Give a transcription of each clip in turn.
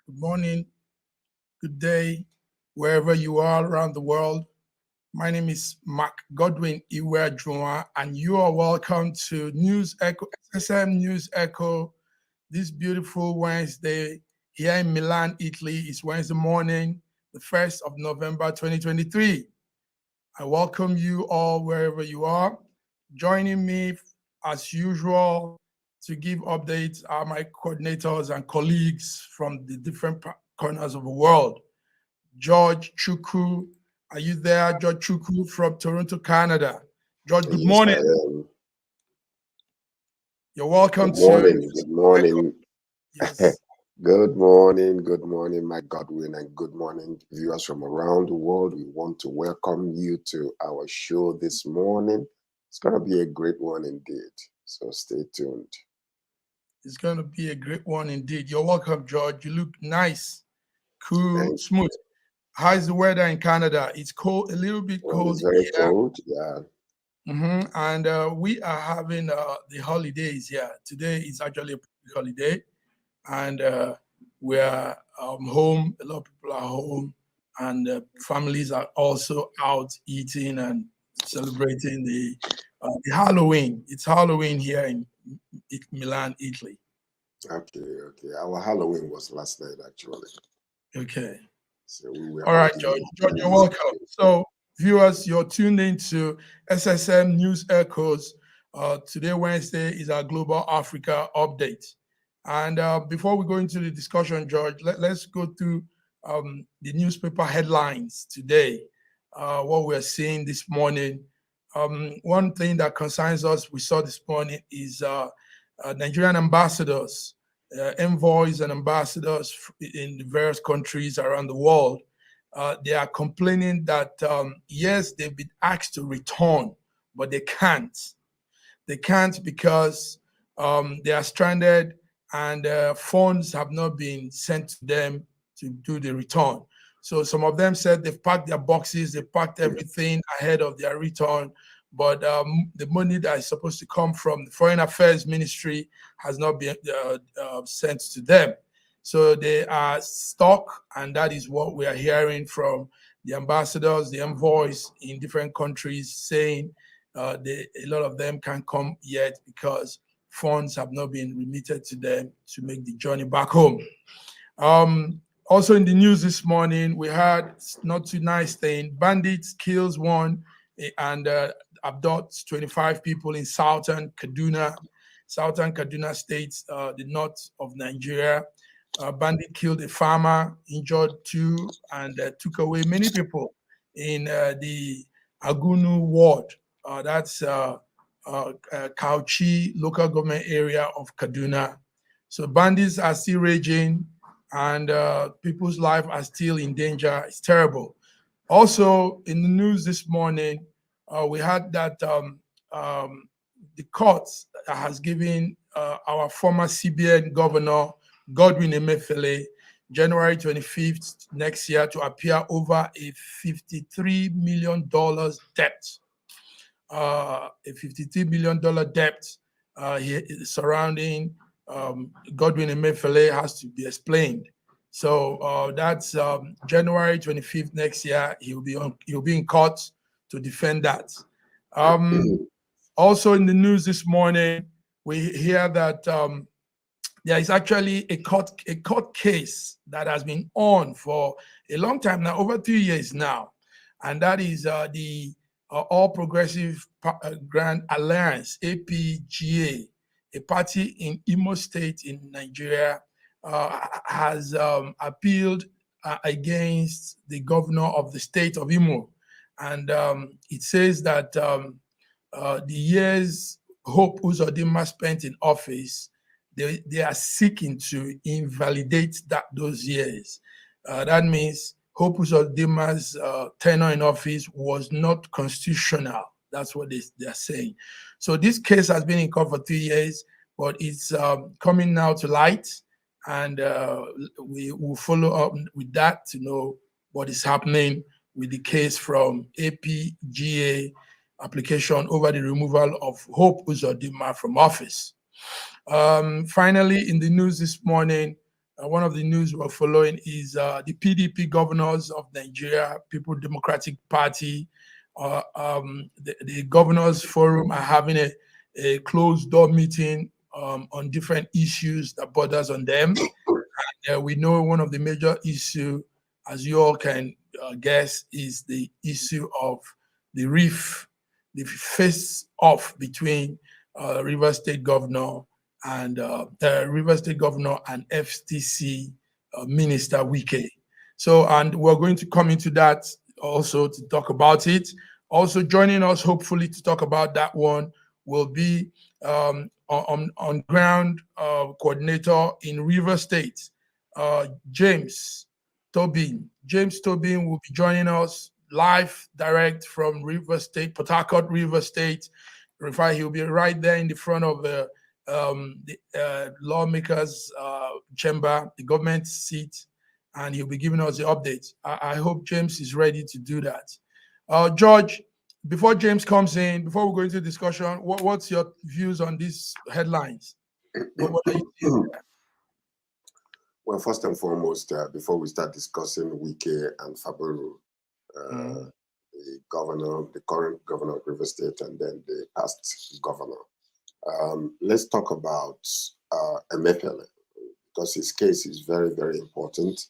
good morning, good day, wherever you are around the world. My name is Mark Godwin Iwe, and you are welcome to News Echo, SSM News Echo, this beautiful Wednesday here in Milan, Italy. It's Wednesday morning, the 1st of November, 2023. I welcome you all wherever you are. Joining me, as usual, to give updates are my coordinators and colleagues from the different corners of the world. George Chukwu, are you there? George Chukwu from Toronto, Canada. George, good morning. You're welcome Good morning. Good morning. Yes. Good morning, Mike Godwin, and good morning, viewers from around the world. We want to welcome you to our show this morning. It's going to be a great one indeed, so stay tuned. It's going to be a great one indeed. You're welcome, George. You look nice, cool, smooth. How's the weather in Canada? It's cold, a little bit cold. It's very cold, yeah. And we are having the holidays here. Today is actually a public holiday, and we are home. A lot of people are home, and families are also out eating and celebrating the Halloween. It's Halloween here in Milan, Italy. Okay. Our Halloween was last night, actually. Okay. So we were all right, George. George, you're welcome. So, viewers, you're tuned into SSM News Echoes. Today, Wednesday, is our Global Africa update. And before we go into the discussion, George, let's go through the newspaper headlines today, what we're seeing this morning. One thing that concerns us, we saw this morning, is Nigerian ambassadors, envoys and ambassadors in the various countries around the world. They are complaining that, yes, they've been asked to return, but they can't. They can't because they are stranded and funds have not been sent to them to do the return. So some of them said they've packed their boxes, they packed everything ahead of their return, but the money that is supposed to come from the Foreign Affairs Ministry has not been sent to them. So they are stuck, and that is what we are hearing from the ambassadors, the envoys in different countries saying a lot of them can't come yet because funds have not been remitted to them to make the journey back home. Also in the news this morning, we had not too nice thing. Bandits kills one and abducts 25 people in southern Kaduna State, the north of Nigeria. Bandit killed a farmer, injured two, and took away many people in the Agunu ward. That's Kauchi local government area of Kaduna. So bandits are still raging, and people's lives are still in danger. It's terrible. Also, in the news this morning, we had that the court has given our former CBN governor, Godwin Emefiele, January 25th next year to appear over a $53 million debt. A $53 million debt surrounding Godwin Emefiele has to be explained. So that's January 25th next year. He'll be in court to defend that. Also in the news this morning, we hear that there is actually a court case that has been on for a long time now, over 3 years now, and that is the All Progressive Grand Alliance, APGA, a party in Imo State in Nigeria, has appealed against the governor of the state of Imo. And it says that the years Hope Uzodinma spent in office, they are seeking to invalidate those years. That means Hope Uzodinma's tenure in office was not constitutional. That's what they are saying. So this case has been in court for 3 years, but it's coming now to light, and we will follow up with that to know what is happening with the case from APGA application over the removal of Hope Uzodinma from office. Finally, in the news this morning, one of the news we're following is the PDP governors of Nigeria, People Democratic Party, the governors forum are having a closed door meeting on different issues that borders on them. We know one of the major issue, as you all can guess, is the issue of the rift, the face off between River State Governor and River State Governor and FTC Minister Wike. So, and we're going to come into that also to talk about it. Also joining us, hopefully, to talk about that one will be on ground coordinator in River State, James Tobin. James Tobin will be joining us live, direct from River State, Port Harcourt, River State. He'll be right there in the front of the lawmakers' chamber, the government seat, and he'll be giving us the updates. I hope James is ready to do that. George, before James comes in, before we go into discussion, what's your views on these headlines? What are you seeing there? Well, first and foremost, before we start discussing Wike and Fubara, the current governor of River State, and then the past governor, let's talk about Emefiele, because his case is very, very important.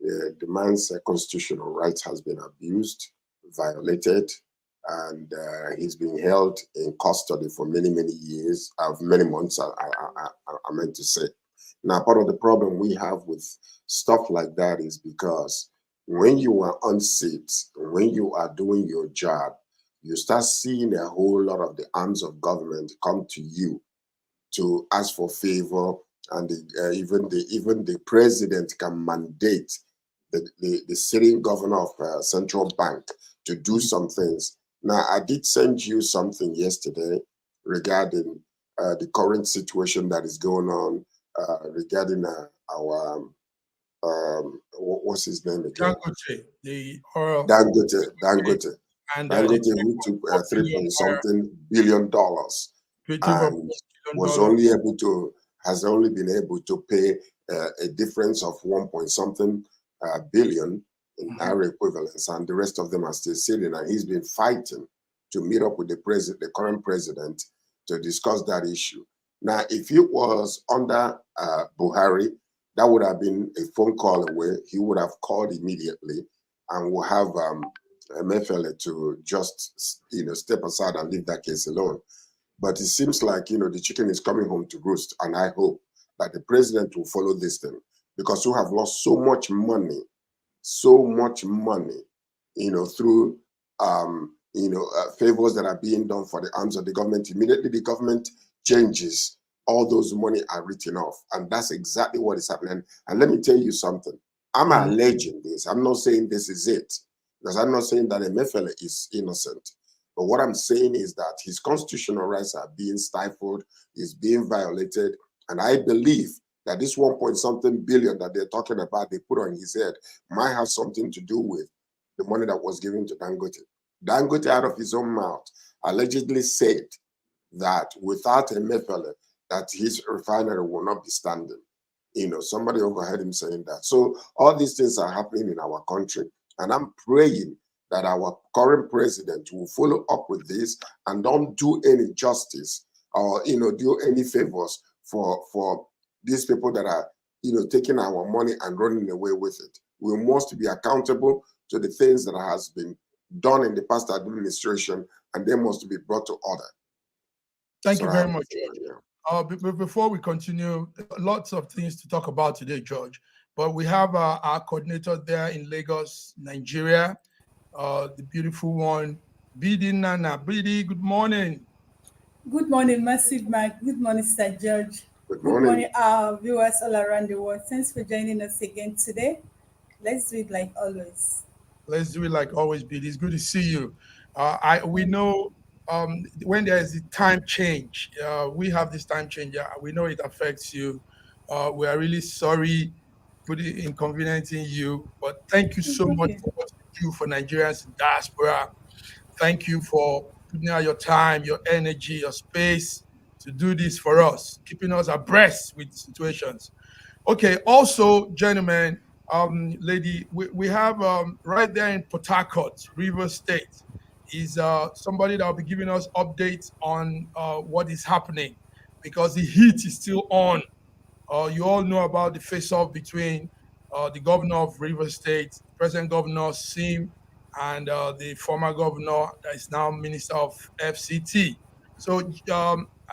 The man's constitutional rights has been abused, violated, and he's been held in custody for many, many years, many months, I meant to say. Now, part of the problem we have with stuff like that is because when you are on seat, when you are doing your job, you start seeing a whole lot of the arms of government come to you to ask for favor, and even the president can mandate the sitting governor of central bank to do some things. Now, I did send you something yesterday regarding the current situation that is going on regarding our what's his name again? Dangote, the oil. Dangote. And Dangote, who took $3 billion and was only able to, has only been able to pay a difference of 1 billion in our equivalents, and the rest of them are still sitting. And he's been fighting to meet up with the current president to discuss that issue. Now, if it was under Buhari, that would have been a phone call away. He would have called immediately and will have Emefiele to just, step aside and leave that case alone. But it seems like, the chicken is coming home to roost. And I hope that the president will follow this thing, because we have lost so much money, through, favors that are being done for the arms of the government. Immediately the government changes, all those money are written off. And that's exactly what is happening. And let me tell you something. I'm alleging this. I'm not saying this is it, because I'm not saying that Emefiele is innocent. But what I'm saying is that his constitutional rights are being stifled, is being violated. And I believe that this 1 billion that they're talking about, they put on his head, might have something to do with the money that was given to Dangote. Dangote, out of his own mouth, allegedly said that without Emefiele, that his refinery will not be standing. Somebody overheard him saying that. So all these things are happening in our country. And I'm praying that our current president will follow up with this and don't do any justice or, do any favors for these people that are, taking our money and running away with it. We must be accountable to the things that has been done in the past administration, and they must be brought to order. Thank you very much, George. Before we continue, lots of things to talk about today, George. But we have our coordinator there in Lagos, Nigeria, the beautiful one, Bidi Nana. Bidi, good morning. Good morning, Massive Mike. Good morning, Sir George. Good morning, our viewers all around the world. Thanks for joining us again today. Let's do it like always. Let's do it like always, Bidi. It's good to see you. We know when there is a time change, we have this time change. We know it affects you. We are really sorry for the inconveniencing you, but thank you so much for what you do for Nigerians in diaspora. Thank you for putting out your time, your energy, your space to do this for us, keeping us abreast with situations. Okay. Also, gentlemen, lady, we have right there in Port Harcourt, River State, is somebody that will be giving us updates on what is happening because the heat is still on. You all know about the face-off between the governor of River State, present governor Sim, and the former governor that is now minister of FCT. So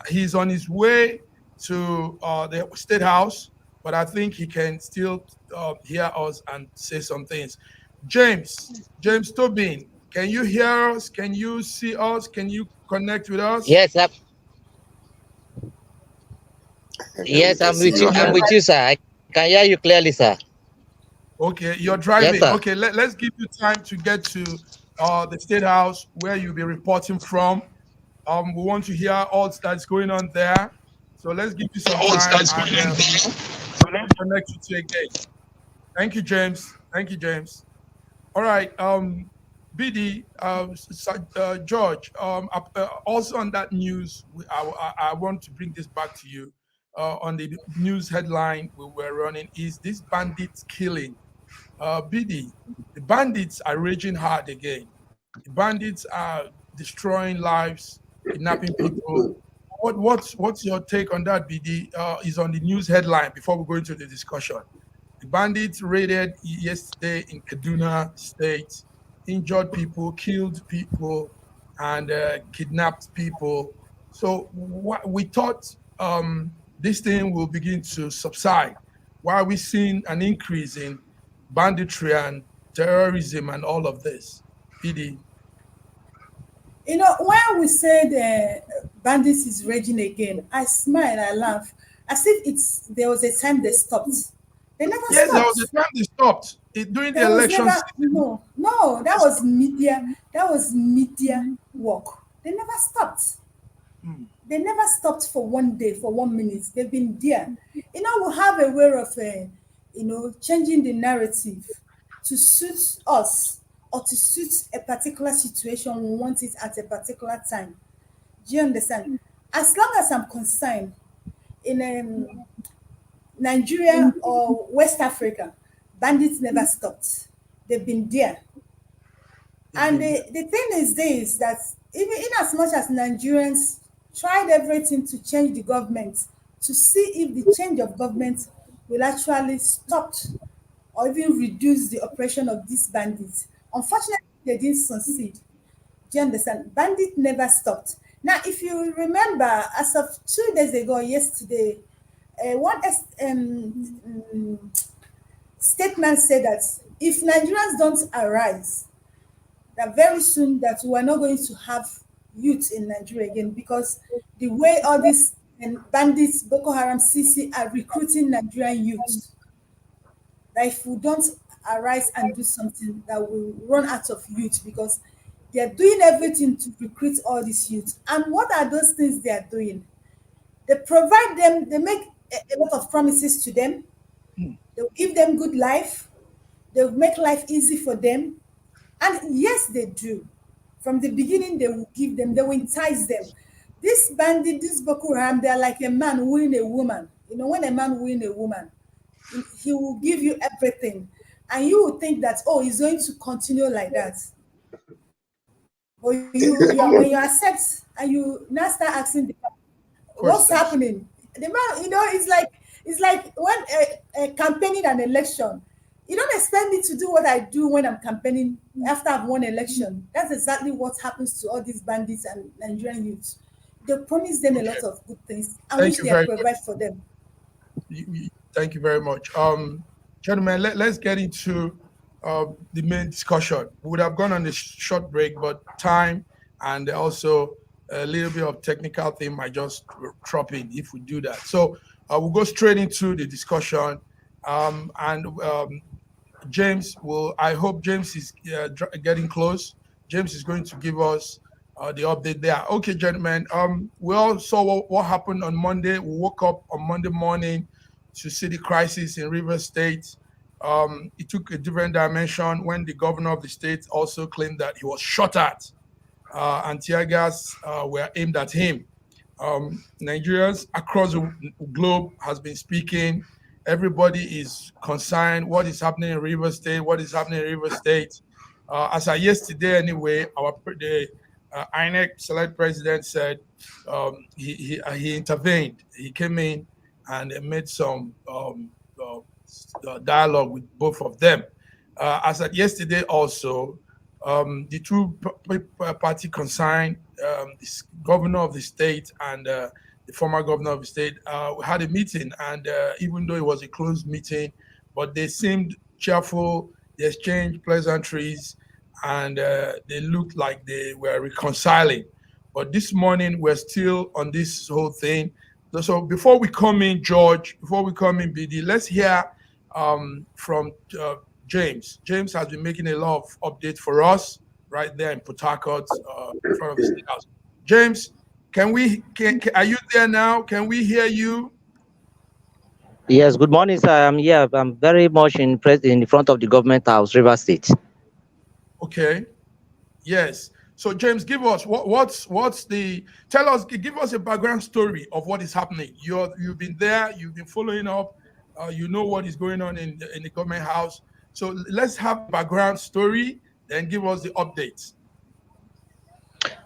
he's on his way to the state house, but I think he can still hear us and say some things. James Tobin, can you hear us? Can you see us? Can you connect with us? Yes, We yes, can see you I'm now. with you, sir. I can hear you clearly, sir. Okay, you're Yes, driving. sir. Okay, let's give you time to get to the state house where you'll be reporting from. We want to hear all that's going on there. So let's give you some time and we'll connect with you again. Thank you, James. Thank you, James. All right. BD, George, also on that news, I want to bring this back to you. On the news headline we were running is this bandits killing. BD, the bandits are raging hard again. The bandits are destroying lives, kidnapping people. What's your take on that, BD? Is on the news headline before we go into the discussion. The bandits raided yesterday in Kaduna State, injured people, killed people, and kidnapped people. So we thought this thing will begin to subside. Why are we seeing an increase in banditry and terrorism and all of this? PD. When we say the bandits is raging again, I smile, I laugh, as if there was a time they stopped. They never Yes, there was stopped. a time they stopped during the There was election never season. no. That was media. That was media work. They never stopped. Hmm. They never stopped for 1 day, for 1 minute. They've been there. We have a way of, changing the narrative to suit us or to suit a particular situation. We want it at a particular time. Do you understand? As long as I'm concerned in Nigeria or West Africa, bandits never stopped. They've been there. And the thing is this, that even in as much as Nigerians tried everything to change the government, to see if the change of government will actually stop or even reduce the oppression of these bandits. Unfortunately, they didn't succeed. Do you understand? Bandit never stopped. Now, if you remember, as of 2 days ago, yesterday, statement said that if Nigerians don't arise, that very soon that we're not going to have youth in Nigeria again, because the way all these bandits, Boko Haram, CC are recruiting Nigerian youth, that if we don't arise and do something, that will run out of youth, because they're doing everything to recruit all these youth. And what are those things they are doing? They provide them, they make a lot of promises to them. They'll give them good life. They'll make life easy for them. And yes, they do. From the beginning, they will give them, they will entice them. This bandit, this Boko Haram, they're like a man wooing a woman. When a man wooing a woman, he will give you everything. And you will think that, oh, he's going to continue like that. But when you accept and you now start asking what's happening, the man, it's like when campaigning an election. You don't expect me to do what I do when I'm campaigning after I've won election. That's exactly what happens to all these bandits and Nigerian youths. They promise them a lot of good things and which they provide for them. Thank you very much. Gentlemen, let's get into the main discussion. We would have gone on a short break, but time and also a little bit of technical thing might just drop in if we do that. So we'll go straight into the discussion. James I hope James is getting close. James is going to give us the update there. Okay, gentlemen. We all saw what happened on Monday. We woke up on Monday morning to see the crisis in River State. It took a different dimension when the governor of the state also claimed that he was shot at and tear gas were aimed at him. Nigerians across the globe has been speaking. everybody is concerned. What is happening in River State? What is happening in River State? As of yesterday, anyway, the INEC select president said he intervened. He came in and made some dialogue with both of them. As of yesterday, also, the two party concerned, the governor of the state and the former governor of the state, had a meeting, and even though it was a closed meeting, but they seemed cheerful. They exchanged pleasantries, and they looked like they were reconciling. But this morning, we're still on this whole thing. So before we come in, George, before we come in, BD, let's hear from James. James has been making a lot of updates for us right there in Port Harcourt, in front of the State House. James, are you there now? Can we hear you? Yes, good morning, sir. I'm here. I'm very much in front of the government house, River State. Okay. Yes. So James, give us give us a background story of what is happening. You've been there, you've been following up, you know what is going on in the government house. So let's have a background story, then give us the updates.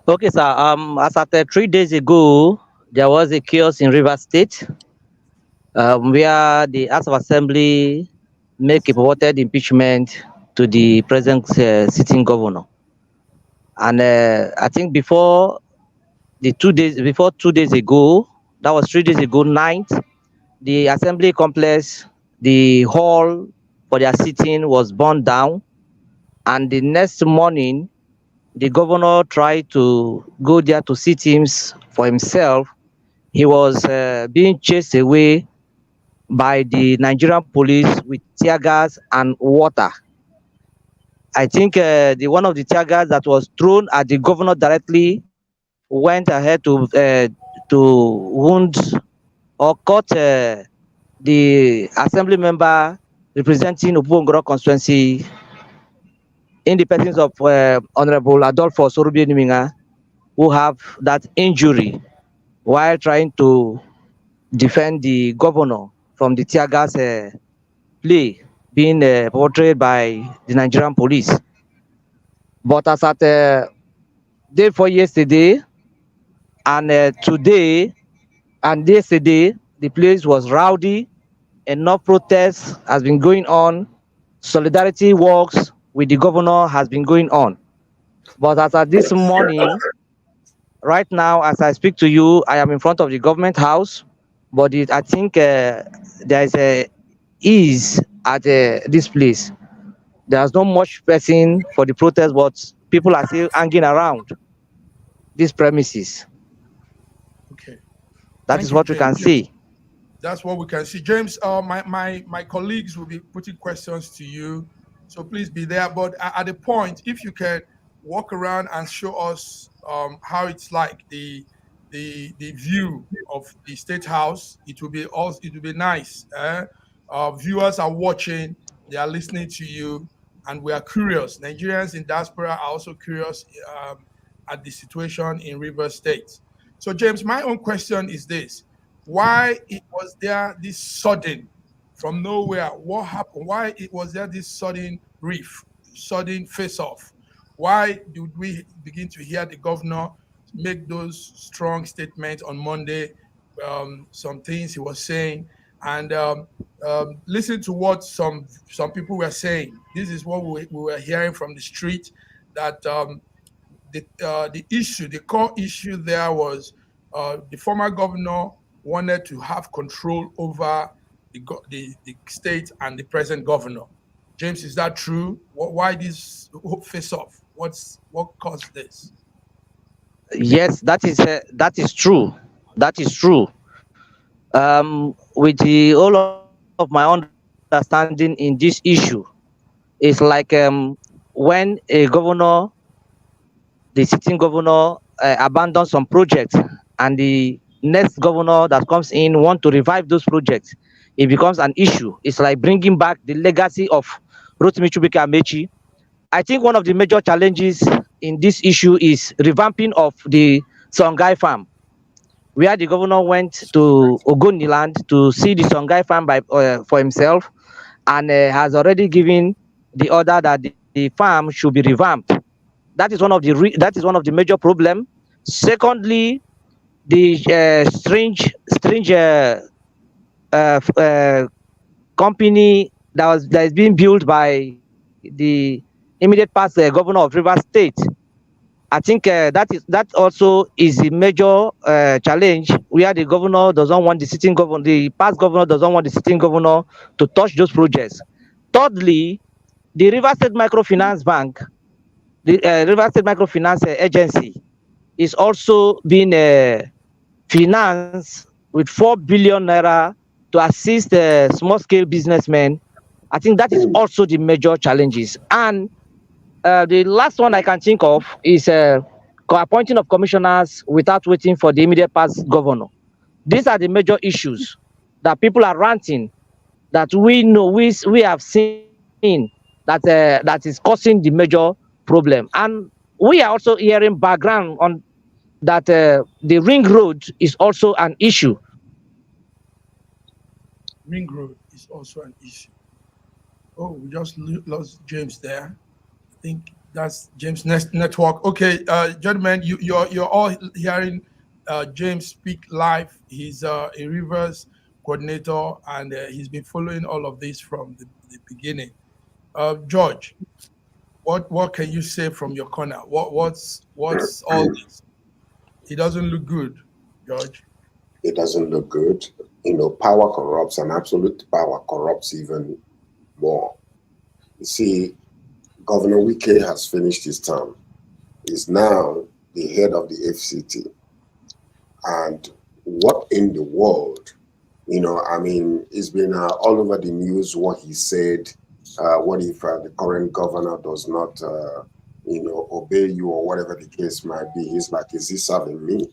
Okay, sir. As at 3 days ago, there was a chaos in River State, where the House of Assembly make a purported impeachment to the present sitting governor. And I think before 2 days ago, that was 3 days ago night, the assembly complex, the hall for their sitting was burned down. And the next morning, the governor tried to go there to see teams for himself. He was being chased away by the Nigerian police with tear gas and water. I think one of the tear gas that was thrown at the governor directly went ahead to wound or cut the assembly member representing Obongoro constituency, in the presence of Honorable Adolfo Sorubie, who have that injury while trying to defend the governor from the tear gas play being portrayed by the Nigerian police. But as at day before yesterday and today and yesterday, the place was rowdy. Enough protests has been going on. Solidarity walks with the governor has been going on. But as at this morning, right now, as I speak to you, I am in front of the government house. But I think there is a ease at this place. There's not much pressing for the protest, but people are still hanging around these premises. Okay. That is what we can see. That's what we can see. James, my colleagues will be putting questions to you, so please be there. But at the point, if you can walk around and show us how it's like the view of the State House, it will be nice. Viewers are watching, they are listening to you, and we are curious. Nigerians in diaspora are also curious at the situation in River State. So, James, my own question is this: why was there this sudden, from nowhere? What happened? Why was there this sudden sudden face-off? Why did we begin to hear the governor make those strong statements on Monday? Some things he was saying, and listen to what some people were saying. This is what we were hearing from the street, that the core issue there was the former governor wanted to have control over the state and the present governor. James, is that true? Why this face-off? What caused this? Yes, that is true. That is true. With the all of my understanding in this issue, it's like when a governor, the sitting governor, abandons some projects, and the next governor that comes in want to revive those projects, it becomes an issue. It's like bringing back the legacy of Rotimi Chubike Amechi. I think one of the major challenges in this issue is revamping of the Songhai farm, where the governor went to Ogoniland to see the Songhai farm for himself, and has already given the order that the farm should be revamped. That is one of the major problem. Secondly, the strange company that is being built by the immediate past governor of Rivers State. I think that also is a major challenge, where the governor doesn't want the past governor doesn't want the sitting governor to touch those projects. Thirdly, the River State Microfinance Bank, the River State Microfinance Agency, is also being financed with 4 billion naira to assist small scale businessmen. I think that is also the major challenges. And the last one I can think of is appointing of commissioners without waiting for the immediate past governor. These are the major issues that people are ranting, that we know, we have seen, that is causing the major problem. And we are also hearing background on that the ring road is also an issue. Ring road is also an issue. Oh, we just lost James there. I think that's James' next network. Okay, gentlemen, you're all hearing James speak live. He's a Rivers coordinator, and he's been following all of this from the beginning. George, what can you say from your corner? What's all this? It doesn't look good, George. It doesn't look good. Power corrupts, and absolute power corrupts even more. You see, Governor Wike has finished his term. He's now the head of the FCT. And what in the world, it's been all over the news what he said. What if the current governor does not, obey you, or whatever the case might be? He's like, is he serving me?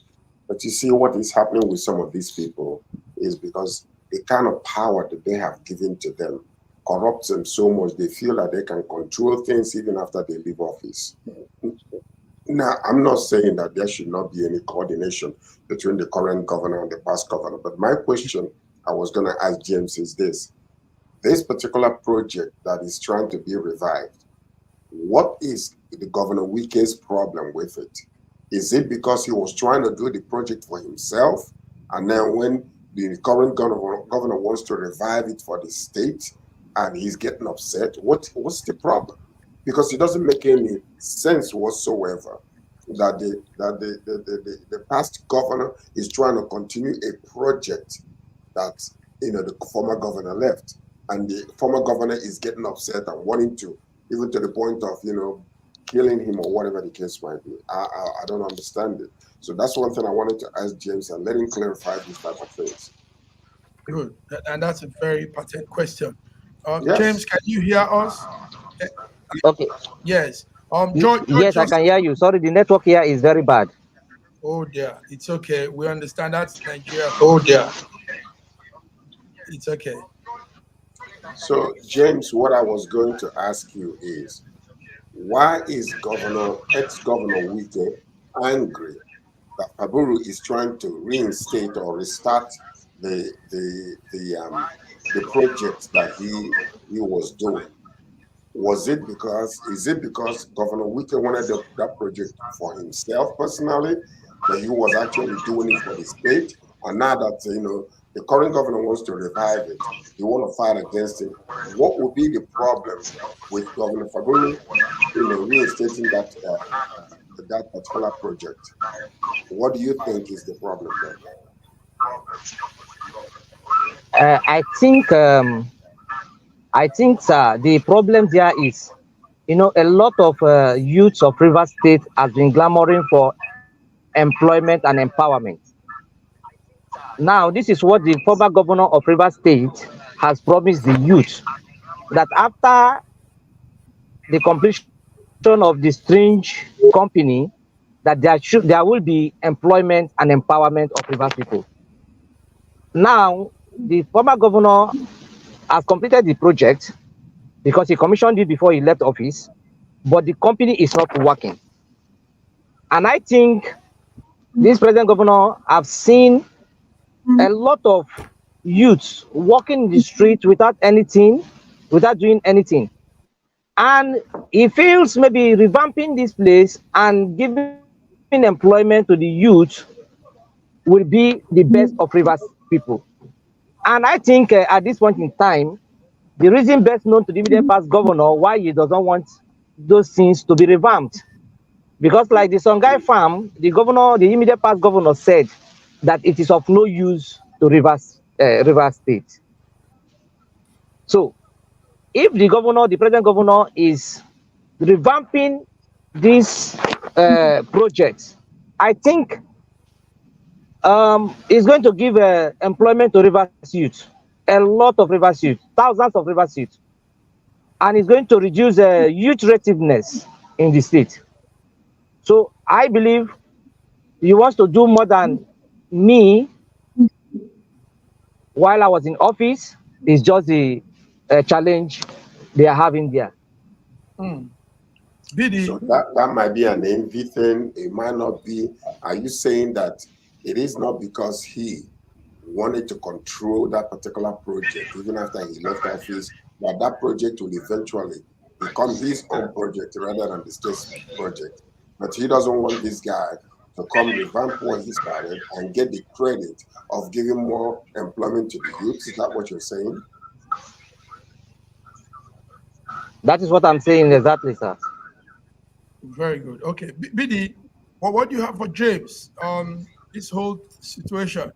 But you see, what is happening with some of these people is because the kind of power that they have given to them corrupts them so much, they feel that they can control things even after they leave office. Now, I'm not saying that there should not be any coordination between the current governor and the past governor, but my question I was going to ask James is this particular project that is trying to be revived, what is the Governor Wike's problem with it? Is it because he was trying to do the project for himself, and then when the current governor wants to revive it for the state and he's getting upset? What's the problem? Because it doesn't make any sense whatsoever that the past governor is trying to continue a project that the former governor left, and the former governor is getting upset and wanting to, even to the point of killing him or whatever the case might be. I don't understand it. So that's one thing I wanted to ask James and let him clarify these type of things. Good, and that's a very pertinent question. Yes. James, can you hear us? Okay. Yes. George, yes, I can hear you. Sorry, the network here is very bad. Oh dear, it's okay. We understand that's Nigeria. Oh dear. It's okay. So, James, what I was going to ask you is, why is ex-governor Wike angry that Paburu is trying to reinstate or restart the project that he was doing? Is it because Governor Wike wanted that project for himself personally, that he was actually doing it for the state? And now that the current governor wants to revive it, you want to fight against it. What would be the problem with Governor Fabulu reinstating that particular project? What do you think is the problem there? I think, sir, the problem there is, a lot of youths of Rivers State has been clamoring for employment and empowerment. Now, this is what the former governor of Rivers State has promised the youth, that after the completion of the strange company, that there will be employment and empowerment of Rivers people. Now, the former governor has completed the project because he commissioned it before he left office, but the company is not working. And I think this present governor, I've seen a lot of youths walking in the street without anything, without doing anything. And he feels maybe revamping this place and giving employment to the youth will be the best of Rivers people. And I think at this point in time, the reason best known to the immediate past governor why he doesn't want those things to be revamped. Because like the Songhai farm, the immediate past governor said that it is of no use to Rivers State. So if the present governor is revamping this project, I think it's going to give employment to Rivers youth, a lot of Rivers youth, thousands of Rivers youth, and it's going to reduce youth rativeness in the state. So I believe he wants to do more than me while I was in office. It's just the challenge they are having there. BD. So that might be an envy thing. It might not be. Are you saying that it is not because he wanted to control that particular project, even after he left office, that that project will eventually become his own project rather than the state's project? But he doesn't want this guy to come revamp what he started and get the credit of giving more employment to the youth. Is that what you're saying? That is what I'm saying exactly, sir. Very good. Okay, BD, what do you have for James on this whole situation?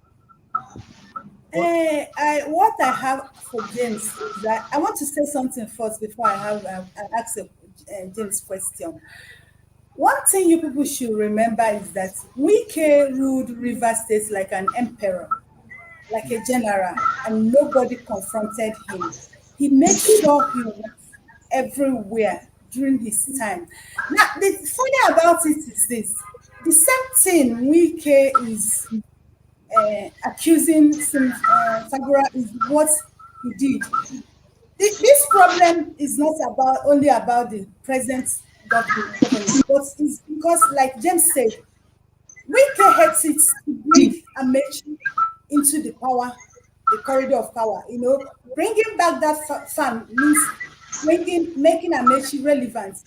What I have for James is that I want to say something first before I ask James' question. One thing you people should remember is that Wike ruled River State like an emperor, like a general, and nobody confronted him. He made sure he was everywhere during his time. Now, the funny about it is this: the same thing Wike is accusing Fubara is what he did. This problem is not only about the present government, but it's because, like James said, Wike hates it to bring Amechi into the corridor of power. You know, bringing back that farm means making Amechi relevant.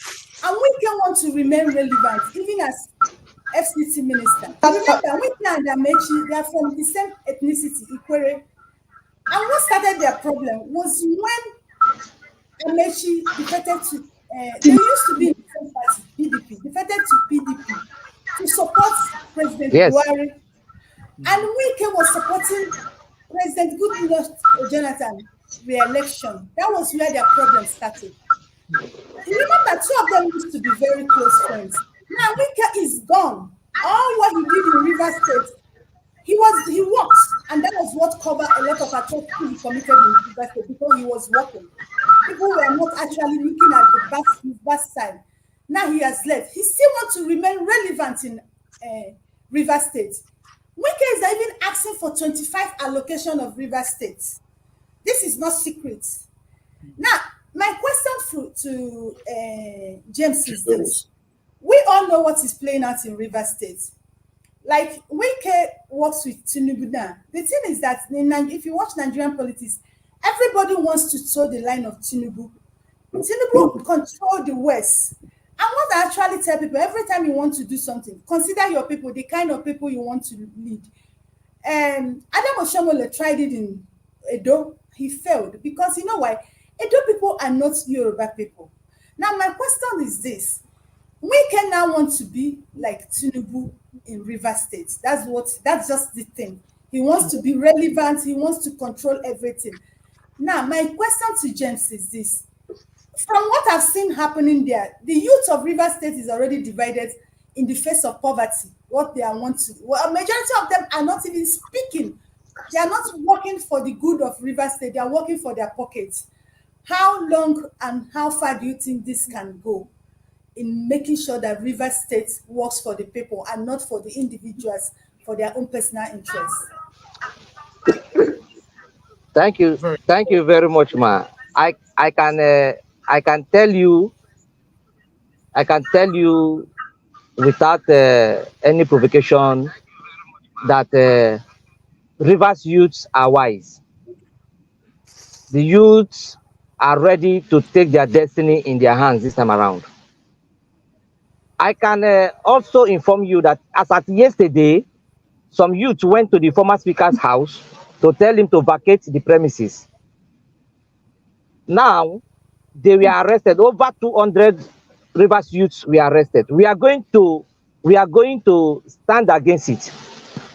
And Wike wants to remain relevant, even as FCT minister. Remember, Wike and Amechi, they are from the same ethnicity, Ikwere. And what started their problem was when Amechi defected to, they used to be in the same party, PDP, defected to PDP to support President Buhari. And Wike was supporting President Goodluck Jonathan re-election. That was where their problem started. You remember, two of them used to be very close friends. Now Wike is gone. All what he did in River State, he worked, and that was what covered a lot of atrocities he committed in River State because he was working. People were not actually looking at his best side. Now he has left. He still wants to remain relevant in River State. Wike is even asking for 25 allocation of River State. This is not secret. Now, my question to James is this. We all know what is playing out in River State. Like, Wike works with Tinubu now. The thing is that if you watch Nigerian politics, everybody wants to toe the line of Tinubu. Tinubu control the West. And what I actually tell people, every time you want to do something, consider your people, the kind of people you want to lead. Adefolalu tried it in Edo. He failed because you know why? Edo people are not Yoruba people. Now, my question is this. We can now want to be like Tinubu in River State. That's just the thing. He wants to be relevant. He wants to control everything. Now, my question to James is this. From what I've seen happening there, the youth of River State is already divided in the face of poverty. What they want to, well, a majority of them are not even speaking. They are not working for the good of River State. They are working for their pockets. How long and how far do you think this can go in making sure that River State works for the people and not for the individuals for their own personal interests? Thank you very much, ma. I can tell you without any provocation that Rivers youths are wise. The youths are ready to take their destiny in their hands this time around. I can also inform you that as at yesterday, some youths went to the former speaker's house to tell him to vacate the premises. Now, they were arrested. Over 200 Rivers youths were arrested. We are going to stand against it,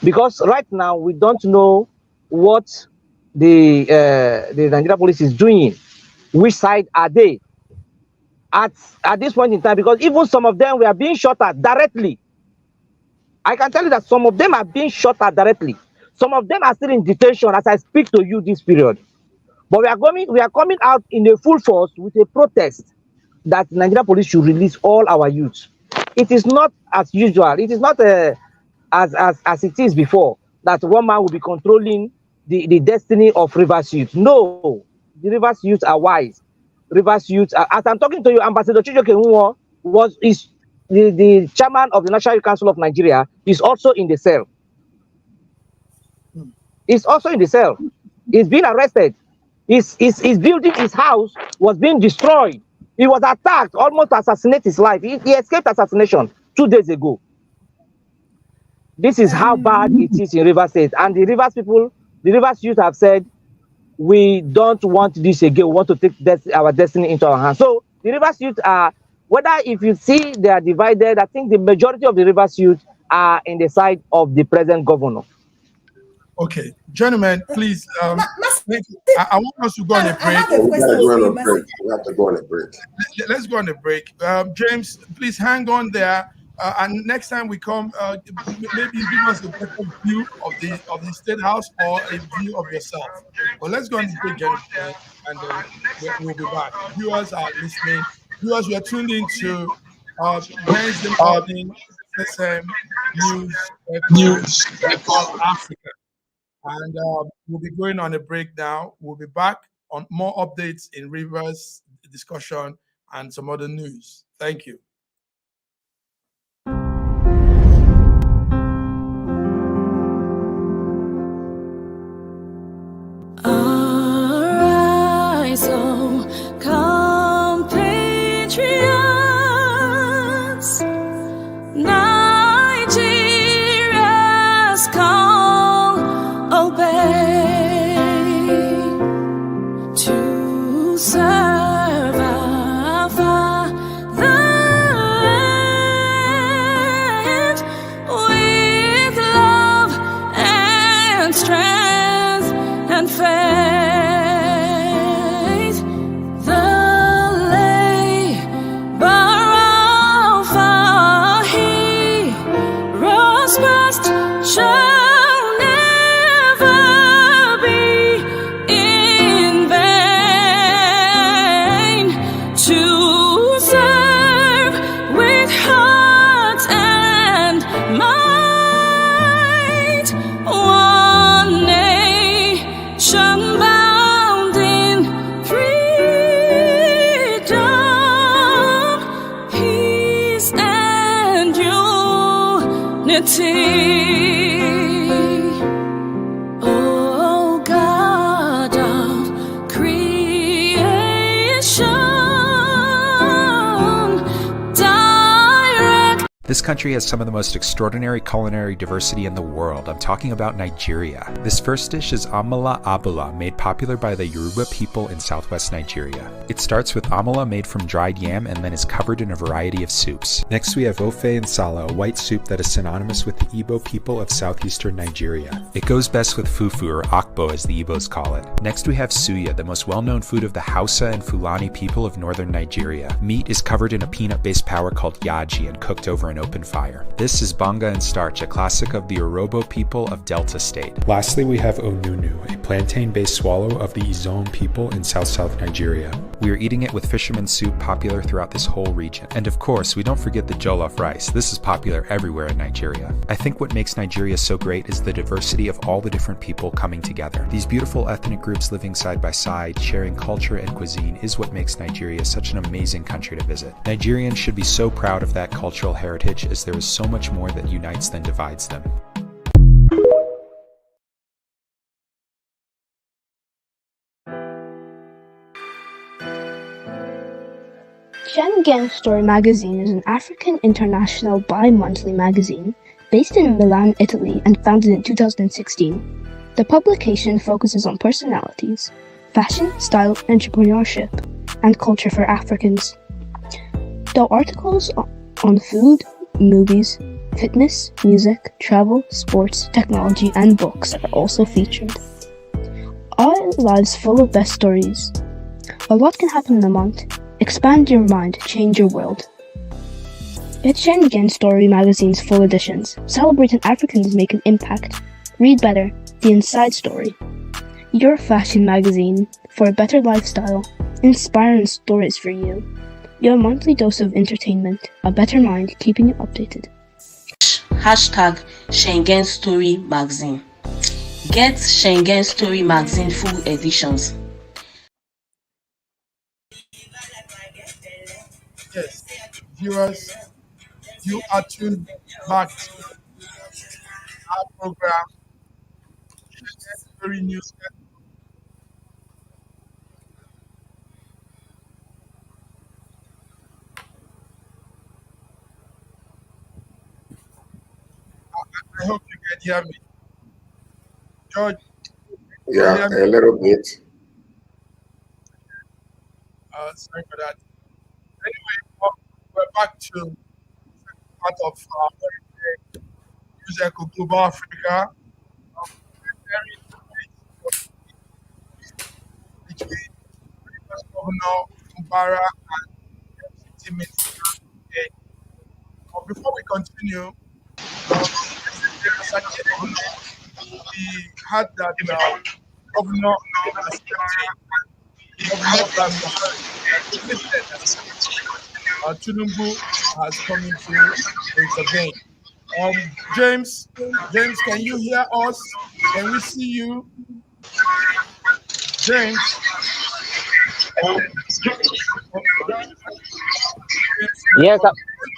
because right now we don't know what the Nigeria police is doing. Which side are they at this point in time? Because even some of them were being shot at directly. I can tell you that some of them are being shot at directly. Some of them are still in detention as I speak to you this period. But we are coming out in a full force with a protest that Nigeria police should release all our youths. It is not as usual. It is not as it is before, that one man will be controlling the destiny of Rivers youth. No, the Rivers youth are wise. Rivers youth are, as I'm talking to you, Ambassador Chijoke Nwo is the chairman of the National Youth Council of Nigeria, is also in the cell. He's also in the cell. He's been arrested. His building, his house was being destroyed. He was attacked, almost assassinate his life. He escaped assassination 2 days ago. This is how bad it is in Rivers State. And the Rivers people, the Rivers youth have said, we don't want this again. We want to take our destiny into our hands. So the Rivers youth are, whether if you see they are divided, I think the majority of the Rivers youth are in the side of the present governor. Okay, gentlemen, please. I want us to go on a break. We have to go on a break. Let's go on a break. James, please hang on there. And next time we come, maybe give us a better view of the State House or a view of yourself. But let's go on the break, gentlemen, and we'll be back. Viewers are listening. Viewers, we are tuned into Wednesday morning SSM News Africa. And we'll be going on a break now. We'll be back on more updates in Rivers discussion and some other news. Thank you. Arise, oh, compatriots, Nigeria's call, obey, to serve our fatherland with love and strength and faith. Shall never be in vain, to serve with heart and might, one nation bound in freedom, peace and unity. This country has some of the most extraordinary culinary diversity in the world. I'm talking about Nigeria. This first dish is amala abula, made popular by the Yoruba people in southwest Nigeria. It starts with amala made from dried yam and then is covered in a variety of soups. Next we have ofe and sala, a white soup that is synonymous with the Igbo people of southeastern Nigeria. It goes best with fufu, or akbo as the Igbos call it. Next we have suya, the most well-known food of the Hausa and Fulani people of northern Nigeria. Meat is covered in a peanut-based powder called yaji and cooked over an open fire. This is banga and starch, a classic of the Orobo people of Delta State. Lastly, we have onunu, a plantain-based swallow of the Izon people in South Nigeria. We are eating it with fisherman soup popular throughout this whole region. And of course, we don't forget the jollof rice. This is popular everywhere in Nigeria. I think what makes Nigeria so great is the diversity of all the different people coming together. These beautiful ethnic groups living side by side, sharing culture and cuisine is what makes Nigeria such an amazing country to visit. Nigerians should be so proud of that cultural heritage, as there is so much more that unites than divides them. Schengen Story magazine is an African international bi-monthly magazine based in Milan, Italy, and founded in 2016. The publication focuses on personalities, fashion, style, entrepreneurship, and culture for Africans. Though articles on food, movies, fitness, music, travel, sports, technology, and books are also featured. Our lives full of best stories. A lot can happen in a month. Expand your mind, change your world. Get Schengen Story magazine's full editions. Celebrating Africans make an impact. Read better, the inside story. Your fashion magazine for a better lifestyle. Inspiring stories for you. Your monthly dose of entertainment. A better mind keeping you updated. Hashtag Schengen Story magazine. Get Schengen Story magazine full editions. Yes, viewers, you are tuned back to our program, Story News. I hope you can hear me. George, Yeah, hear me? a little bit. Sorry for that. Anyway, we're back to the part of News Echo Global Africa. Between previous Governor Fubara and FCT Minister. Okay. But before we continue, we had that Governor Tinubu has come in to intervene. James, can you hear us? Can we see you? James.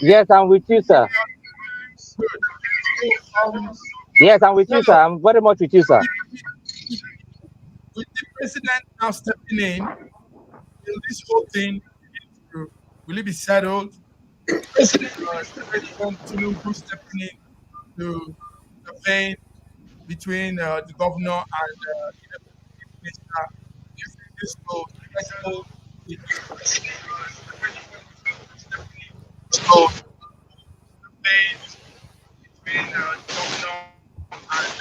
Yes, I'm with you, sir. Yes, I'm with you, sir. I'm very much with you, sir. With the president now stepping in, will this whole thing will it be settled? President Tinubu stepping in to intervene between the governor and the minister. Do you think this will settle the debate between the governor and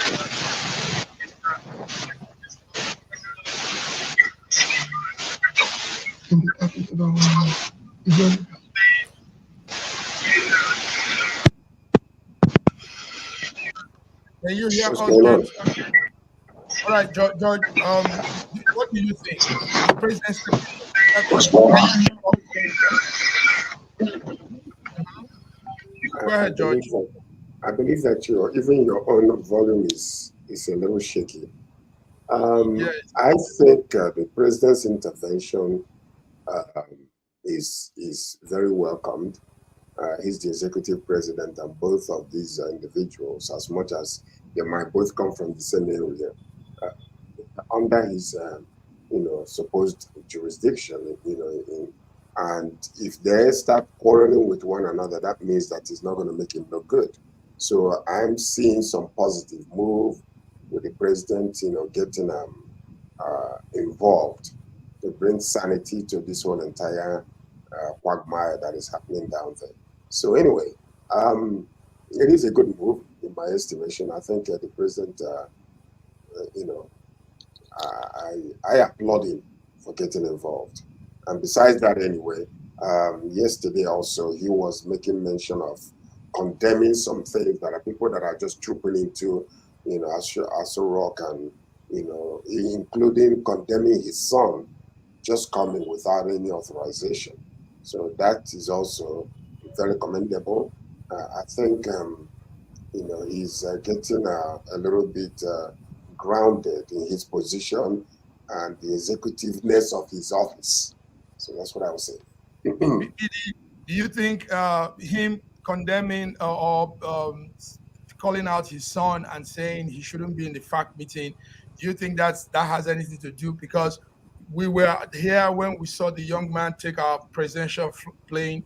Can you hear us, James? All right, George. What do you think? The president. Go ahead, George. I believe that even your own volume is a little shaky. Yes. I think the president's intervention is very welcomed. He's the executive president, and both of these individuals, as much as they might both come from the same area, under his supposed jurisdiction, and if they start quarreling with one another, that means that it's not going to make him look good. So I'm seeing some positive move with the president, getting involved to bring sanity to this whole entire quagmire that is happening down there. So anyway, it is a good move in my estimation. I think the president, I applaud him for getting involved. And besides that, anyway, yesterday also he was making mention of condemning some things that are people that are just trooping into, Aso Rock and including condemning his son, just coming without any authorization. So that is also very commendable. I think, he's getting a little bit grounded in his position and the executiveness of his office. So that's what I would say. Do you think him condemning or calling out his son and saying he shouldn't be in the FAC meeting, do you think that has anything to do? Because we were here when we saw the young man take our presidential plane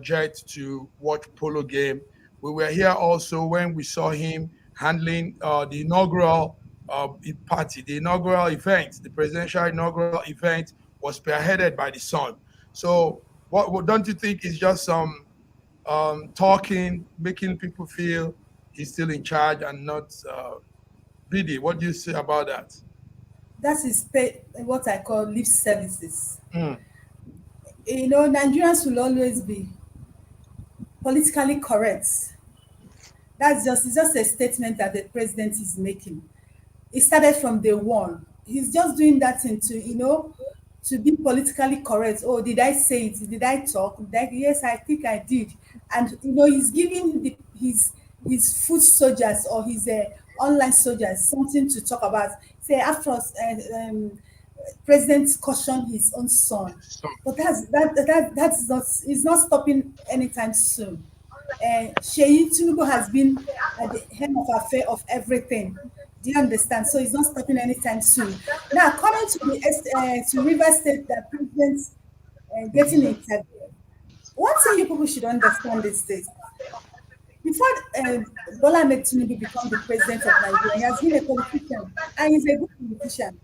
jet to watch polo game. We were here also when we saw him handling the inaugural party, the inaugural event, the presidential inaugural event was spearheaded by the son. So what don't you think is just some talking, making people feel he's still in charge and not BD? What do you say about that? That is what I call lip services. Mm. Nigerians will always be politically correct. It's just a statement that the president is making. It started from day one. He's just doing that thing to be politically correct. Oh, did I say it? Did I talk? Yes, I think I did. And he's giving his foot soldiers or his online soldiers something to talk about. Say after President cautioned his own son, So, but that's not, it's not stopping anytime soon. Sheyi Tinubu has been at the helm of affair of everything. Do you understand? So it's not stopping anytime soon. Now, coming to to River State, the president getting interviewed. One thing you people should understand is this: before Bola Ahmed Tinubu become the president of Nigeria, he has been a politician and he's a good politician.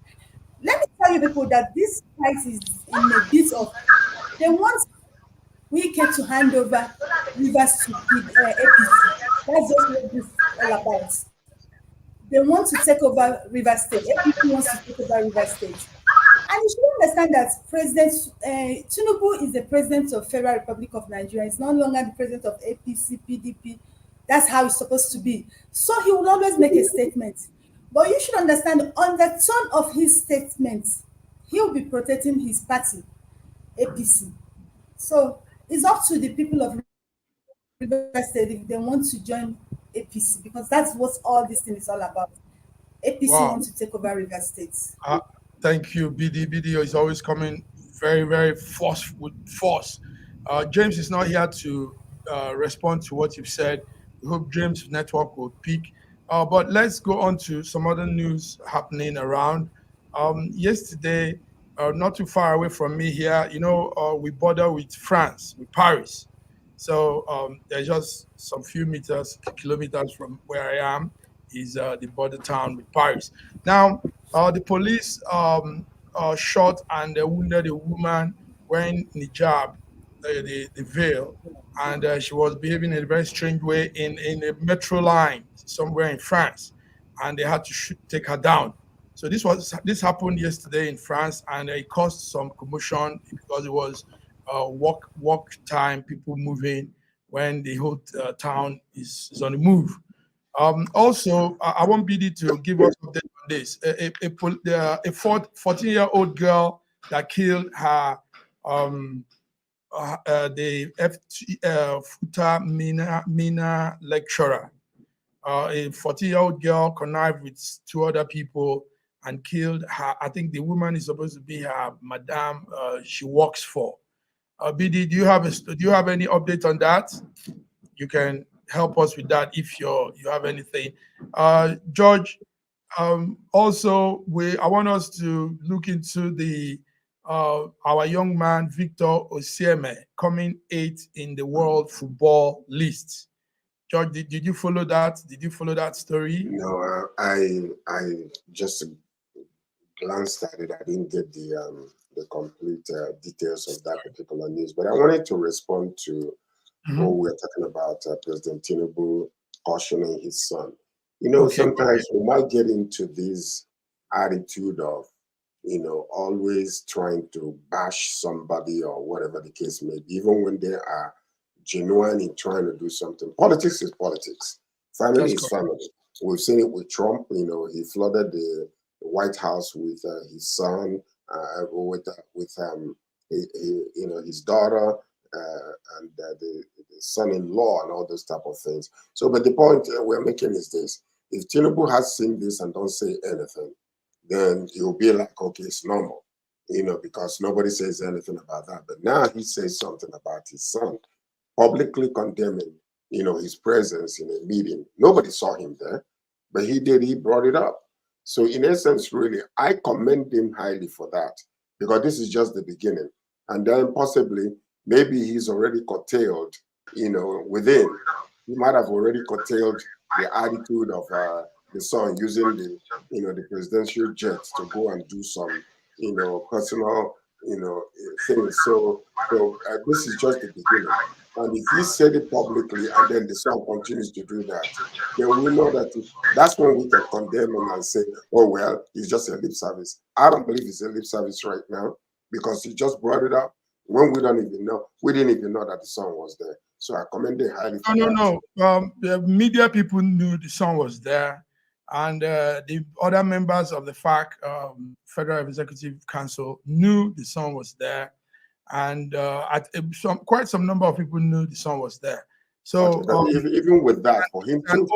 Let me tell you people that this fight is in a bit of, they want Wike to hand over Rivers to the APC. That's just what this is all about. They want to take over River State. APC wants to take over River State. And you should understand that President Tinubu is the president of Federal Republic of Nigeria. He's no longer the president of APC, PDP. That's how it's supposed to be. So he will always make a statement. But you should understand, on the tone of his statement, he will be protecting his party, APC. So it's up to the people of River State if they want to join APC, because that's what all this thing is all about. APC wow. wants to take over River State. Thank you, BD. BD is always coming very, very with force. James is not here to respond to what you've said. We hope James' network will peak. But let's go on to some other news happening around. Yesterday, not too far away from me here, we border with France, with Paris. So there's just some few kilometers from where I am is the border town with Paris. Now, the police shot and wounded a woman wearing hijab, the veil, and she was behaving in a very strange way in a metro line somewhere in France, and they had to take her down. So this happened yesterday in France, and it caused some commotion because it was walk time, people moving when the whole town is on the move. Also, I want BD to give us update on this. A 14-year-old girl that killed her the Futa Minna lecturer. A 14-year-old girl connived with two other people and killed her. I think the woman is supposed to be her madam she works for. BD, do you have any update on that? You can help us with that if you have anything. George, also I want us to look into the our young man Victor Osimhen coming 8th in the world football list. George, did you follow that? Did you follow that story? No, I just glanced at it. I didn't get the complete details of that particular news, but I wanted to respond to what we're talking about, President Tinubu cautioning his son. Okay. Sometimes we might get into this attitude of, always trying to bash somebody or whatever the case may be, even when they are genuine in trying to do something. Politics is politics. Family is family. We've seen it with Trump. He flooded the White House with his son, with his daughter, and the son-in-law, and all those type of things. So, but the point we're making is this: if Tinubu has seen this and don't say anything, then he'll be like, okay, it's normal, because nobody says anything about that. But now he says something about his son, publicly condemning, his presence in a meeting. Nobody saw him there, but he did. He brought it up. So in essence, really, I commend him highly for that, because this is just the beginning. And then possibly, maybe he's already curtailed, within. He might have already curtailed the attitude of the son using the presidential jet to go and do some, personal, things. So this is just the beginning. And if he said it publicly and then the son continues to do that, then we know that that's when we can condemn him and say, oh, well, it's just a lip service. I don't believe it's a lip service right now, because he just brought it up when we didn't even know that the son was there. So I commend him highly for that. No. The media people knew the son was there, and the other members of the FAC, Federal Executive Council, knew the son was there. And quite some number of people knew the son was there. So even with that, for him to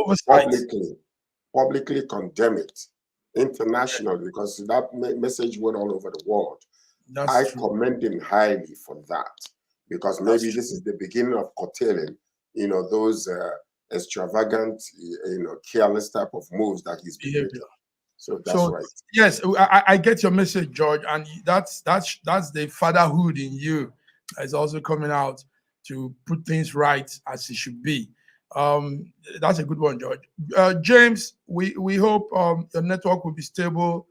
publicly condemn it internationally, because that message went all over the world, I commend him highly for that, because maybe this is the beginning of curtailing, those extravagant, careless type of moves that he's been doing. So that's right. Yes, I get your message, George, and that's the fatherhood in you that is also coming out to put things right as it should be. That's a good one, George. James, we hope the network will be stable,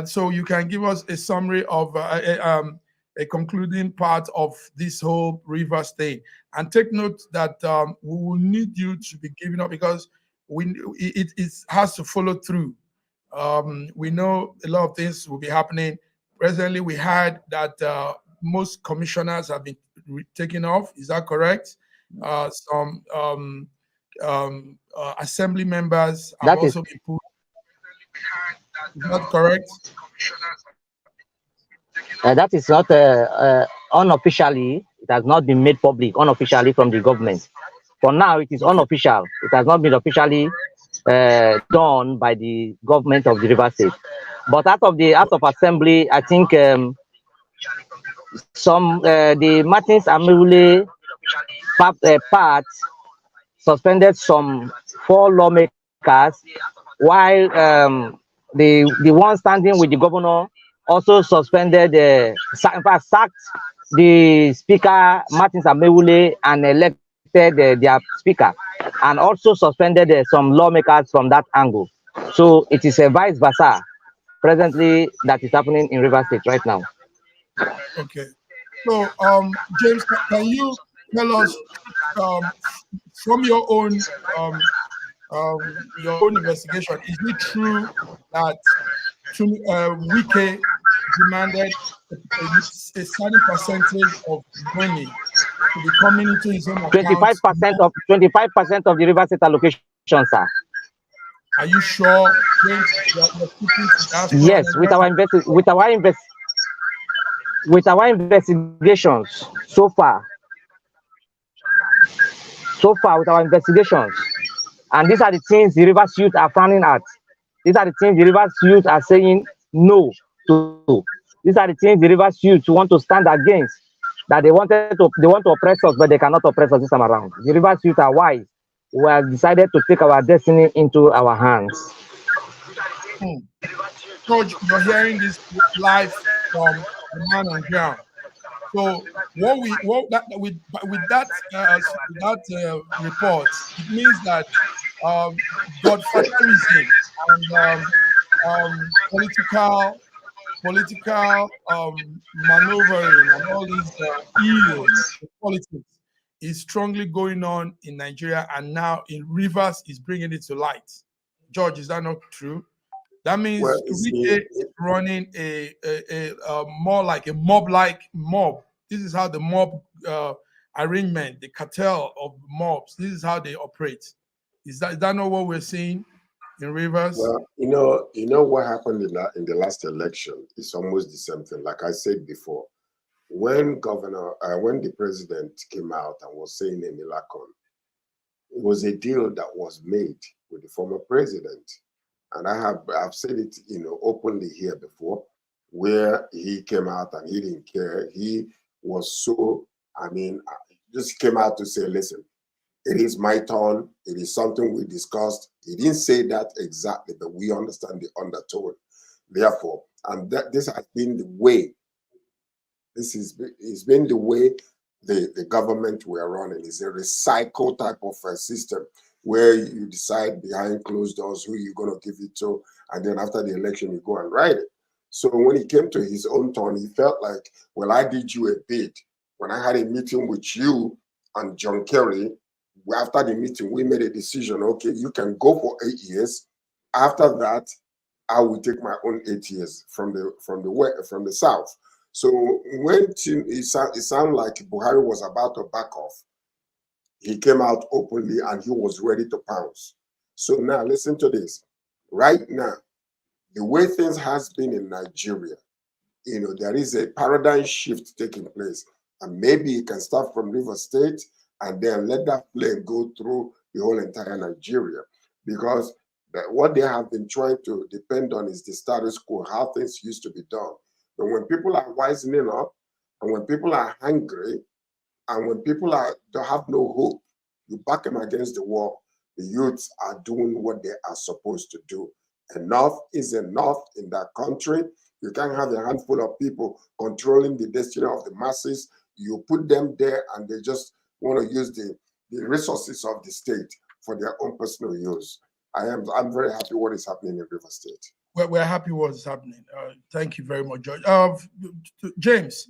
so you can give us a summary of a concluding part of this whole Rivers thing. And take note that we will need you to be giving up, because it has to follow through. We know a lot of things will be happening. Presently, we heard that most commissioners have been taken off. Is that correct? Some assembly members have also been put. Is that correct? That is not unofficially. It has not been made public unofficially from the government. For now, it is unofficial. It has not been officially done by the government of the River State. But out of assembly, I think the Martins Amewule part suspended some 4 lawmakers, while the one standing with the governor also suspended, in fact, sacked the speaker, Martins Amewule, and elected their speaker, and also suspended some lawmakers from that angle. So it is a vice versa presently that is happening in River State right now. Okay. So, James, can you tell us from your own investigation, is it true that Wike demanded a certain percentage of money to be coming into his own account? 25% of the River State allocation, sir. Are you sure, James, that you're keeping to that? Yes, with our investigations so far with our investigations, and these are the things the Rivers youth are frowning at. These are the things the Rivers youth are saying no to. These are the things the Rivers youth want to stand against. That they want to oppress us, but they cannot oppress us this time around. The Rivers youth are wise. We have decided to take our destiny into our hands. George, you're hearing this live from the man on ground. So with that report, it means that godfatherism and political maneuvering and all these ills in politics is strongly going on in Nigeria, and now in Rivers is bringing it to light. George, is that not true? That means Wike is running a more like a mob. This is how the mob arrangement, the cartel of mobs, this is how they operate. Is that not what we're seeing? in Rivers? Well, what happened in the last election is almost the same thing. Like I said before, when the president came out and was saying in Milacon, it was a deal that was made with the former president. And I've said it, openly here before, where he came out and he didn't care. He was so, just came out to say, listen, it is my turn. It is something we discussed. He didn't say that exactly, but we understand the undertone. Therefore, and this has been the way. It's been the way the government were running. It's a recycle type of a system where you decide behind closed doors who you're going to give it to, and then after the election, you go and write it. So when he came to his own turn, he felt like, well, I did you a bid. When I had a meeting with you and John Kerry, after the meeting, we made a decision, okay, you can go for 8 years. After that, I will take my own 8 years from the south. So when it sounded like Buhari was about to back off, he came out openly and he was ready to pounce. So now listen to this. Right now, the way things has been in Nigeria, there is a paradigm shift taking place. And maybe it can start from Rivers State and then let that flame go through the whole entire Nigeria. Because what they have been trying to depend on is the status quo, how things used to be done. But when people are wisening up, and when people are hungry, and when people don't have no hope, you back them against the wall. The youths are doing what they are supposed to do. Enough is enough in that country. You can't have a handful of people controlling the destiny of the masses. You put them there and they just want to use the resources of the state for their own personal use. I'm very happy what is happening in River State. We're happy what's happening. Thank you very much, George. James,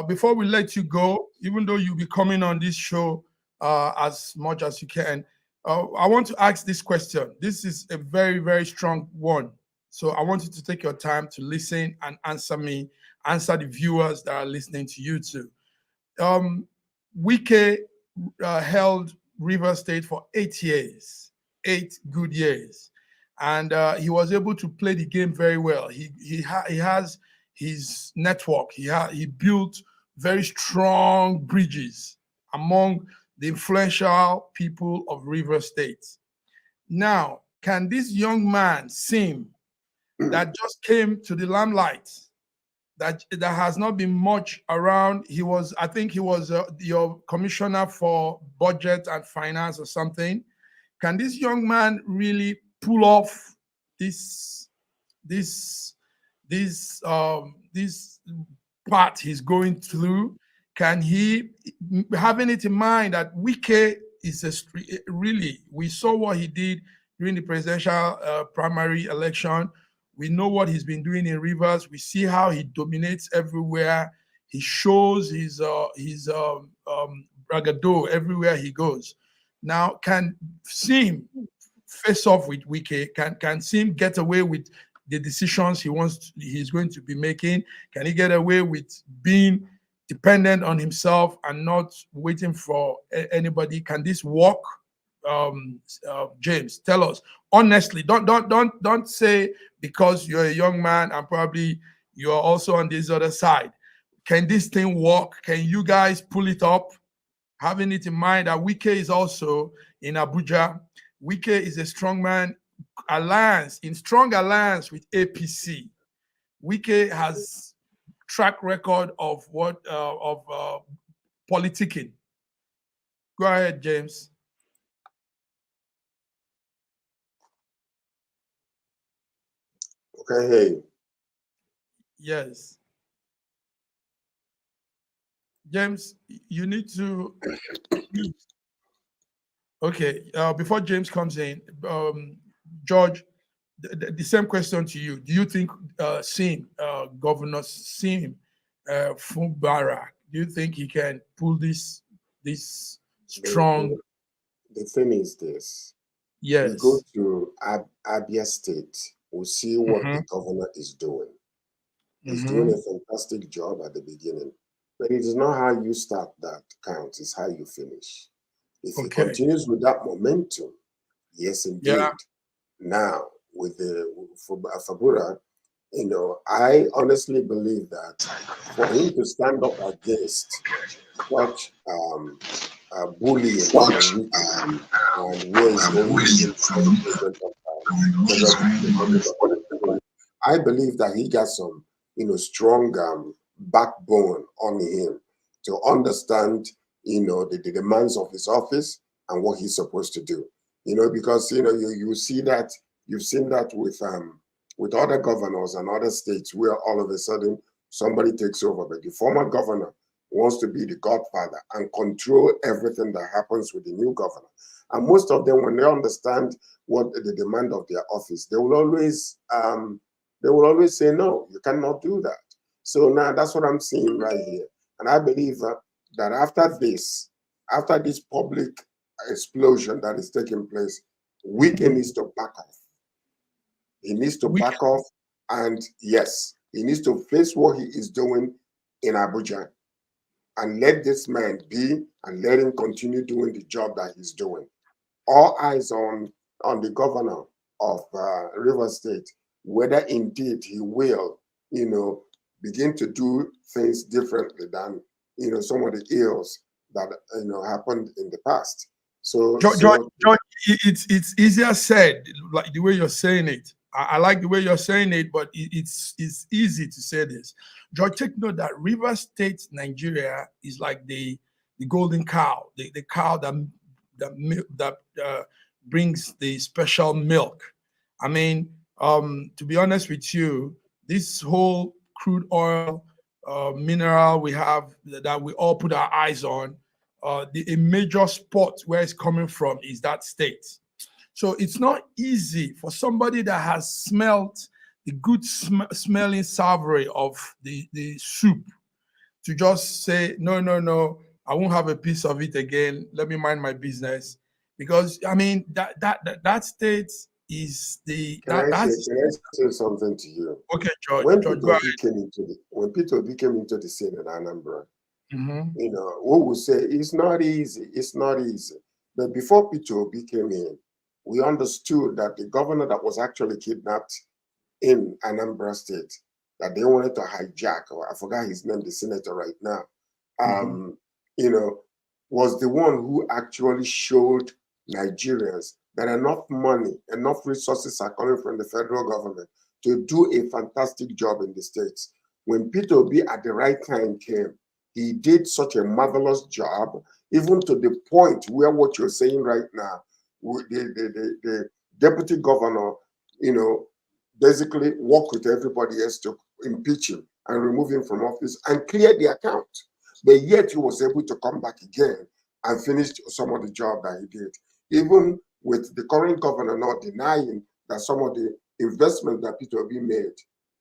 before we let you go, even though you'll be coming on this show as much as you can, I want to ask this question. This is a very, very strong one. So I want you to take your time to listen and answer the viewers that are listening to you too. Wike held River State for 8 years, 8 good years. And he was able to play the game very well. He has his network. He built very strong bridges among the influential people of River State. Now, can this young man seem that just came to the limelight, that has not been much around? I think he was your commissioner for budget and finance or something. Can this young man really pull off this part he's going through? Can he, having it in mind that Wike is really, we saw what he did during the presidential primary election. We know what he's been doing in Rivers. We see how he dominates everywhere. He shows his bragado everywhere he goes. Now, can Sim face off with Wike? Can Sim get away with the decisions he's going to be making? Can he get away with being dependent on himself and not waiting for anybody? Can this work? James, tell us honestly. Don't say because you're a young man and probably you're also on this other side. Can this thing work? Can you guys pull it up? Having it in mind that Wike is also in Abuja. Wike is a strong alliance with APC. Wike has track record of politicking. Go ahead, James. Okay, hey. Yes. James, you need to. Okay, before James comes in, George, the same question to you. Do you think Governor Sim Fubara, do you think he can pull this strong? The thing is this. Yes. We go to Abia State, we'll see what the governor is doing. He's doing a fantastic job at the beginning. But it is not how you start that counts, it's how you finish. If he continues with that momentum, yes, indeed. Yeah. now with the Fubara, I honestly believe that for him to stand up against such bullying from Wiki and where he's going to be the president of the Republic of Nigeria, I believe that he got some, strong backbone on him to understand, the demands of his office and what he's supposed to do. Because you see that you've seen that with other governors and other states where all of a sudden somebody takes over, but the former governor wants to be the godfather and control everything that happens with the new governor. And most of them, when they understand what the demand of their office, they will always say, no, you cannot do that. So now that's what I'm seeing right here. And I believe that after this public explosion that is taking place, Wike needs to back off. He needs to back off, and yes, he needs to face what he is doing in Abuja and let this man be and let him continue doing the job that he's doing. All eyes on the governor of Rivers State, whether indeed he will, begin to do things differently than, some of the ills that, happened in the past. So, George, it's easier said, like the way you're saying it. I like the way you're saying it, but it's easy to say this. George, take note that Rivers State, Nigeria, is like the golden cow, the cow that brings the special milk. I mean, to be honest with you, this whole crude oil, mineral we have that we all put our eyes on, a major spot where it's coming from is that state. So it's not easy for somebody that has smelt the good smelling savory of the soup to just say, no, I won't have a piece of it again. Let me mind my business. Because I mean that state is the Can I say something to you? Okay, George. When George, Peter Obi came into the scene in Anambra, mm-hmm. what we say it's not easy. It's not easy. But before Peter Obi came in, we understood that the governor that was actually kidnapped in Anambra State, that they wanted to hijack, or I forgot his name, the senator right now, was the one who actually showed Nigerians that enough money, enough resources are coming from the federal government to do a fantastic job in the states. When Peter Obi at the right time came, he did such a marvelous job, even to the point where what you're saying right now, the deputy governor, basically worked with everybody else to impeach him and remove him from office and clear the account. But yet he was able to come back again and finish some of the job that he did. Even with the current governor not denying that some of the investment that Peter Obi made,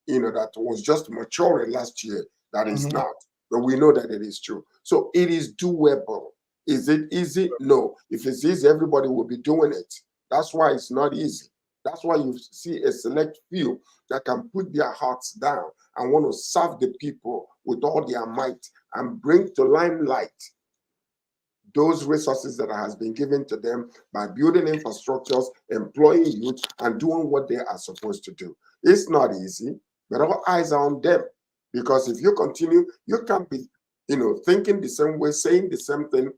that was just maturing last year, that is not. But we know that it is true. So it is doable. Is it easy? No. If it's easy, everybody will be doing it. That's why it's not easy. That's why you see a select few that can put their hearts down and want to serve the people with all their might and bring to limelight those resources that has been given to them by building infrastructures, employing youth, and doing what they are supposed to do. It's not easy, but all eyes are on them. Because if you continue, you can't be, thinking the same way, saying the same thing,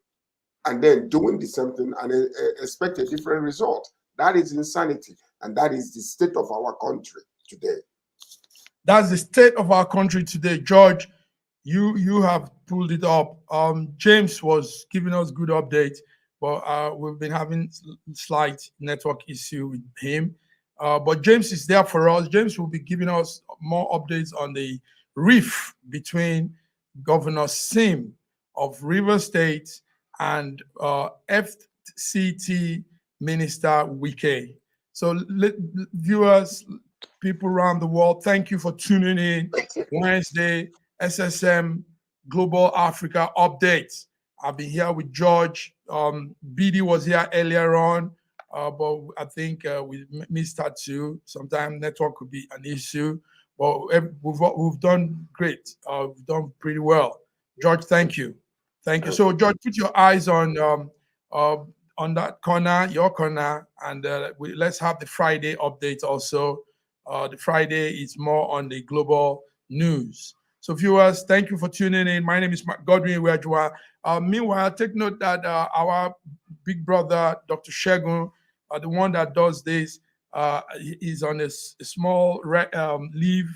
and then doing the same thing and expect a different result. That is insanity. And that is the state of our country today. That's the state of our country today. George, you have pulled it up. James was giving us good updates, but we've been having slight network issue with him. But James is there for us. James will be giving us more updates on the rift between Governor Sim of Rivers State and FCT Minister Wike. So viewers, people around the world, thank you for tuning in. Wednesday, SSM Global Africa Updates. I've been here with George. BD was here earlier on, but I think we missed that too. Sometimes network could be an issue, but we've done great. We've done pretty well. George, thank you. Thank you. So, George, put your eyes on on that corner, your corner, and let's have the Friday update also. The Friday is more on the global news. So viewers, thank you for tuning in. My name is Godwin Wejua. Meanwhile, take note that our big brother, Dr. Shegun, the one that does this, is on a small leave,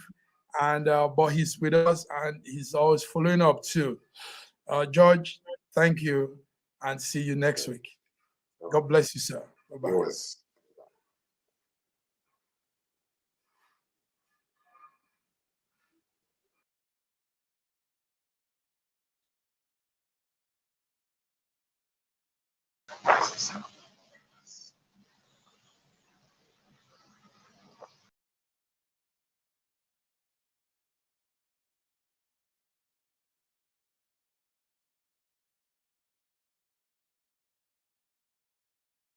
and but he's with us and he's always following up too. George, thank you, and see you next week. God bless you, sir. Bye-bye. Yours. So